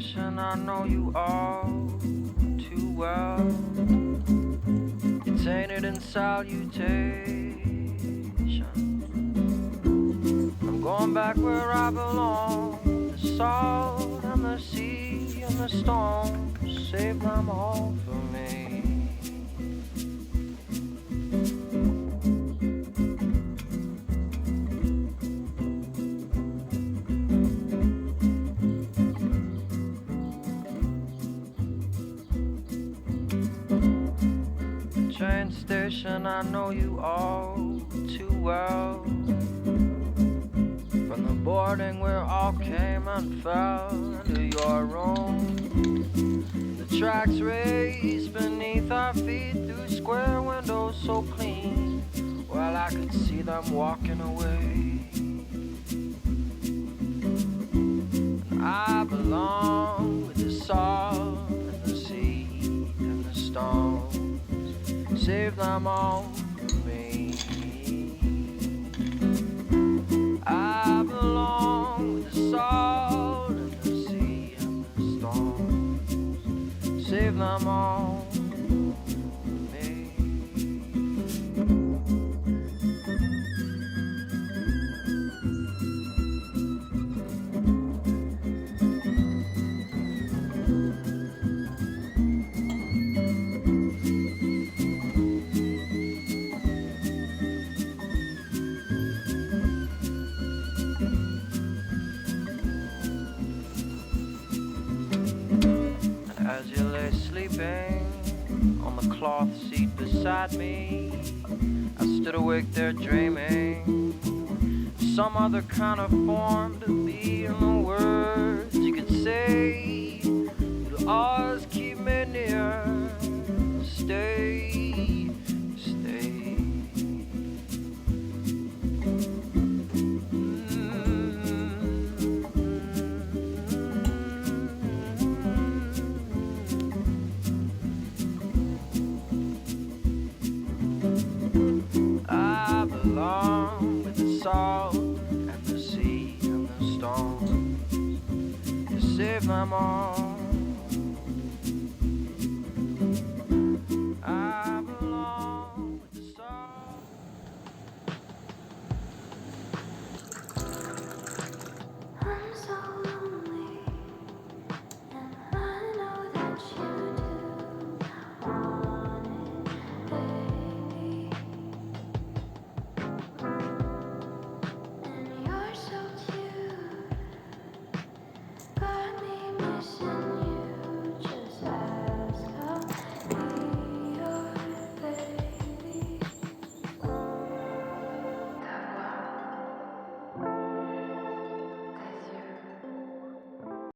station, I know you all too well. You tainted in salutation. I'm going back where I belong. The salt and the sea and the storm, save them all for me. Train station, I know you all too well. From the boarding where all came and fell into your room. The tracks raced beneath our feet through square windows so clean. Well, I could see them walking away. And I belong with the salt and the sea and the storm. Save them all for me. I belong with the salt and the sea and the storms. Save them all for me. As you lay sleeping on the cloth seat beside me, I stood awake there dreaming some other kind of form to be, in the words you could say, you'll always keep me near. Stay, stay. I belong with the salt and the sea and the storms. You save them all.